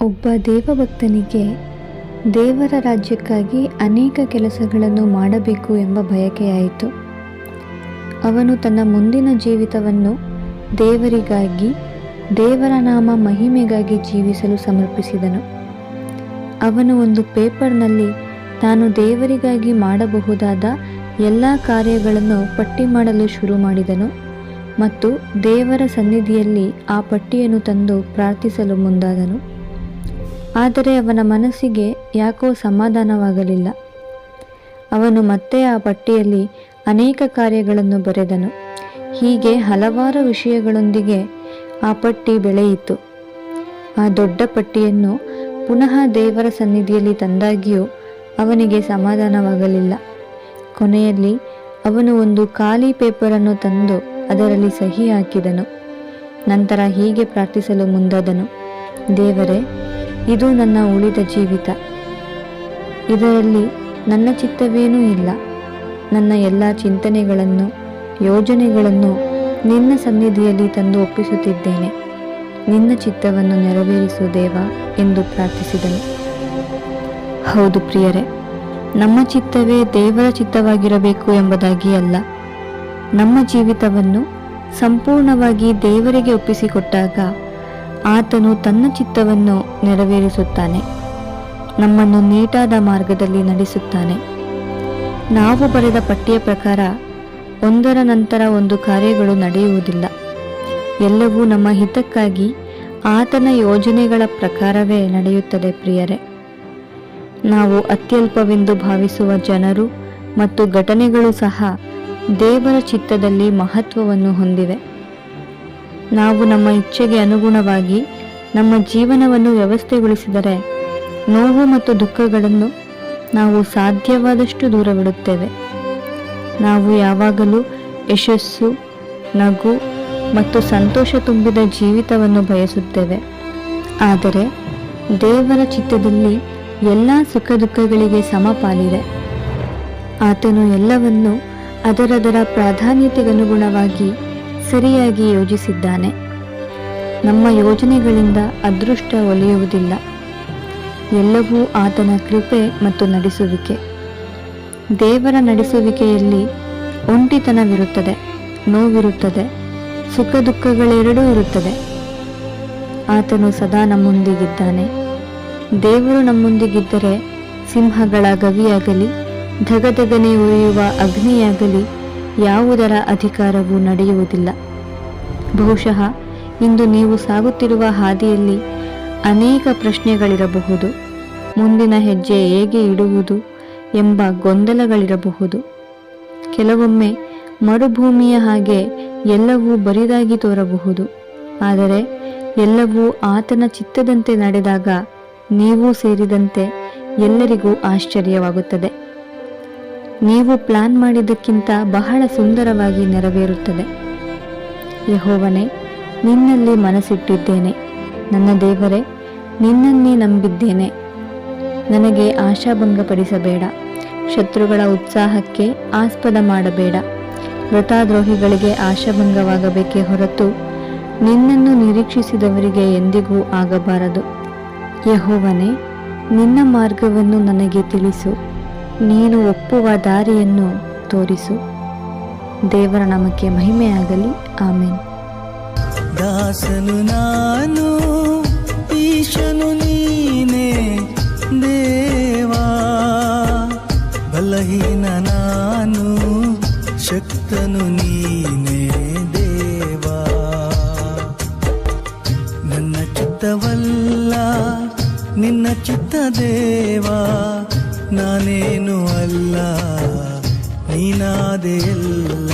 ಒಬ್ಬ ದೇವಭಕ್ತನಿಗೆ ದೇವರ ರಾಜ್ಯಕ್ಕಾಗಿ ಅನೇಕ ಕೆಲಸಗಳನ್ನು ಮಾಡಬೇಕು ಎಂಬ ಬಯಕೆಯಾಯಿತು. ಅವನು ತನ್ನ ಮುಂದಿನ ಜೀವಿತವನ್ನು ದೇವರಿಗಾಗಿ, ದೇವರ ನಾಮ ಮಹಿಮೆಗಾಗಿ ಜೀವಿಸಲು ಸಮರ್ಪಿಸಿದನು. ಅವನು ಒಂದು ಪೇಪರ್ನಲ್ಲಿ ತಾನು ದೇವರಿಗಾಗಿ ಮಾಡಬಹುದಾದ ಎಲ್ಲ ಕಾರ್ಯಗಳನ್ನು ಪಟ್ಟಿ ಮಾಡಲು ಶುರು ಮಾಡಿದನು ಮತ್ತು ದೇವರ ಸನ್ನಿಧಿಯಲ್ಲಿ ಆ ಪಟ್ಟಿಯನ್ನು ತಂದು ಪ್ರಾರ್ಥಿಸಲು ಮುಂದಾದನು. ಆದರೆ ಅವನ ಮನಸ್ಸಿಗೆ ಯಾಕೋ ಸಮಾಧಾನವಾಗಲಿಲ್ಲ. ಅವನು ಮತ್ತೆ ಆ ಪಟ್ಟಿಯಲ್ಲಿ ಅನೇಕ ಕಾರ್ಯಗಳನ್ನು ಬರೆದನು. ಹೀಗೆ ಹಲವಾರು ವಿಷಯಗಳೊಂದಿಗೆ ಆ ಪಟ್ಟಿ ಬೆಳೆಯಿತು. ಆ ದೊಡ್ಡ ಪಟ್ಟಿಯನ್ನು ಪುನಃ ದೇವರ ಸನ್ನಿಧಿಯಲ್ಲಿ ತಂದಾಗಿಯೂ ಅವನಿಗೆ ಸಮಾಧಾನವಾಗಲಿಲ್ಲ. ಕೊನೆಯಲ್ಲಿ ಅವನು ಒಂದು ಖಾಲಿ ಪೇಪರನ್ನು ತಂದು ಅದರಲ್ಲಿ ಸಹಿ ಹಾಕಿದನು. ನಂತರ ಹೀಗೆ ಪ್ರಾರ್ಥಿಸಲು ಮುಂದಾದನು: ದೇವರೇ, ಇದು ನನ್ನ ಉಳಿದ ಜೀವಿತ. ಇದರಲ್ಲಿ ನನ್ನ ಚಿತ್ತವೇನೂ ಇಲ್ಲ. ನನ್ನ ಎಲ್ಲ ಚಿಂತನೆಗಳನ್ನು, ಯೋಜನೆಗಳನ್ನು ನಿನ್ನ ಸನ್ನಿಧಿಯಲ್ಲಿ ತಂದು ಒಪ್ಪಿಸುತ್ತಿದ್ದೇನೆ. ನಿನ್ನ ಚಿತ್ತವನ್ನು ನೆರವೇರಿಸು ದೇವ ಎಂದು ಪ್ರಾರ್ಥಿಸಿದನು. ಹೌದು ಪ್ರಿಯರೇ, ನಮ್ಮ ಚಿತ್ತವೇ ದೇವರ ಚಿತ್ತವಾಗಿರಬೇಕು ಎಂಬುದಾಗಿ ಅಲ್ಲ. ನಮ್ಮ ಜೀವಿತವನ್ನು ಸಂಪೂರ್ಣವಾಗಿ ದೇವರಿಗೆ ಒಪ್ಪಿಸಿಕೊಟ್ಟಾಗ ಆತನು ತನ್ನ ಚಿತ್ತವನ್ನು ನೆರವೇರಿಸುತ್ತಾನೆ, ನಮ್ಮನ್ನು ನೀಟಾದ ಮಾರ್ಗದಲ್ಲಿ ನಡೆಸುತ್ತಾನೆ. ನಾವು ಬರೆದ ಪಟ್ಟಿಯ ಪ್ರಕಾರ ಒಂದರ ನಂತರ ಒಂದು ಕಾರ್ಯಗಳು ನಡೆಯುವುದಿಲ್ಲ. ಎಲ್ಲವೂ ನಮ್ಮ ಹಿತಕ್ಕಾಗಿ ಆತನ ಯೋಜನೆಗಳ ಪ್ರಕಾರವೇ ನಡೆಯುತ್ತದೆ. ಪ್ರಿಯರೇ, ನಾವು ಅತ್ಯಲ್ಪವೆಂದು ಭಾವಿಸುವ ಜನರು ಮತ್ತು ಘಟನೆಗಳು ಸಹ ದೇವರ ಚಿತ್ತದಲ್ಲಿ ಮಹತ್ವವನ್ನು ಹೊಂದಿವೆ. ನಾವು ನಮ್ಮ ಇಚ್ಛೆಗೆ ಅನುಗುಣವಾಗಿ ನಮ್ಮ ಜೀವನವನ್ನು ವ್ಯವಸ್ಥೆಗೊಳಿಸಿದರೆ ನೋವು ಮತ್ತು ದುಃಖಗಳನ್ನು ನಾವು ಸಾಧ್ಯವಾದಷ್ಟು ದೂರವಿಡುತ್ತೇವೆ. ನಾವು ಯಾವಾಗಲೂ ಯಶಸ್ಸು, ನಗು ಮತ್ತು ಸಂತೋಷ ತುಂಬಿದ ಜೀವಿತವನ್ನು ಬಯಸುತ್ತೇವೆ. ಆದರೆ ದೇವರ ಚಿತ್ತದಲ್ಲಿ ಎಲ್ಲ ಸುಖ ದುಃಖಗಳಿಗೆ ಸಮಪಾಲಿದೆ. ಆತನು ಎಲ್ಲವನ್ನು ಅದರದರ ಪ್ರಾಧಾನ್ಯತೆಗನುಗುಣವಾಗಿ ಸರಿಯಾಗಿ ಯೋಜಿಸಿದ್ದಾನೆ. ನಮ್ಮ ಯೋಜನೆಗಳಿಂದ ಅದೃಷ್ಟ ಒಲಿಯುವುದಿಲ್ಲ. ಎಲ್ಲವೂ ಆತನ ಕೃಪೆ ಮತ್ತು ನಡೆಸುವಿಕೆ. ದೇವರ ನಡೆಸುವಿಕೆಯಲ್ಲಿ ಒಂಟಿತನವಿರುತ್ತದೆ, ನೋವಿರುತ್ತದೆ, ಸುಖ ದುಃಖಗಳೆರಡೂ ಇರುತ್ತದೆ. ಆತನು ಸದಾ ನಮ್ಮೊಂದಿಗಿದ್ದಾನೆ. ದೇವರು ನಮ್ಮೊಂದಿಗಿದ್ದರೆ ಸಿಂಹಗಳ ಗವಿಯಾಗಲಿ, ಧಗಧಗನೆ ಉರಿಯುವ ಅಗ್ನಿಯಾಗಲಿ ಯಾವುದರ ಅಧಿಕಾರವೂ ನಡೆಯುವುದಿಲ್ಲ. ಬಹುಶಃ ಇಂದು ನೀವು ಸಾಗುತ್ತಿರುವ ಹಾದಿಯಲ್ಲಿ ಅನೇಕ ಪ್ರಶ್ನೆಗಳಿರಬಹುದು. ಮುಂದಿನ ಹೆಜ್ಜೆ ಹೇಗೆ ಇಡುವುದು ಎಂಬ ಗೊಂದಲಗಳಿರಬಹುದು. ಕೆಲವೊಮ್ಮೆ ಮರುಭೂಮಿಯ ಹಾಗೆ ಎಲ್ಲವೂ ಬರಿದಾಗಿ ತೋರಬಹುದು. ಆದರೆ ಎಲ್ಲವೂ ಆತನ ಚಿತ್ತದಂತೆ ನಡೆದಾಗ ನೀವು ಸೇರಿದಂತೆ ಎಲ್ಲರಿಗೂ ಆಶ್ಚರ್ಯವಾಗುತ್ತದೆ. ನೀವು ಪ್ಲಾನ್ ಮಾಡಿದ್ದಕ್ಕಿಂತ ಬಹಳ ಸುಂದರವಾಗಿ ನೆರವೇರುತ್ತದೆ. ಯೆಹೋವನೇ, ನಿನ್ನಲ್ಲಿ ಮನಸ್ಸಿಟ್ಟಿದ್ದೇನೆ. ನನ್ನ ದೇವರೇ, ನಿನ್ನನ್ನೇ ನಂಬಿದ್ದೇನೆ. ನನಗೆ ಆಶಾಭಂಗಪಡಿಸಬೇಡ. ಶತ್ರುಗಳ ಉತ್ಸಾಹಕ್ಕೆ ಆಸ್ಪದ ಮಾಡಬೇಡ. ವ್ರತಾದ್ರೋಹಿಗಳಿಗೆ ಆಶಾಭಂಗವಾಗಬೇಕೇ ಹೊರತು ನಿನ್ನನ್ನು ನಿರೀಕ್ಷಿಸಿದವರಿಗೆ ಎಂದಿಗೂ ಆಗಬಾರದು. ಯೆಹೋವನೇ, ನಿನ್ನ ಮಾರ್ಗವನ್ನು ನನಗೆ ತಿಳಿಸು. ನೀನು ಒಪ್ಪುವ ದಾರಿಯನ್ನು ತೋರಿಸು. ದೇವರ ನಾಮಕ್ಕೆ ಮಹಿಮೆಯಾಗಲಿ. ಆಮೆನ್. ದಾಸನು ನಾನು, ಈಶನು ನೀನೇ ದೇವಾ. ಬಲಹೀನ ನಾನು, ಶಕ್ತನು ನೀನೇ ದೇವಾ. ನನ್ನ ಚಿತ್ತವಲ್ಲ ನಿನ್ನ ಚಿತ್ತ ದೇವಾ. ನಾನೇನು ಅಲ್ಲ, ನೀನಾದೆ ಎಲ್ಲ.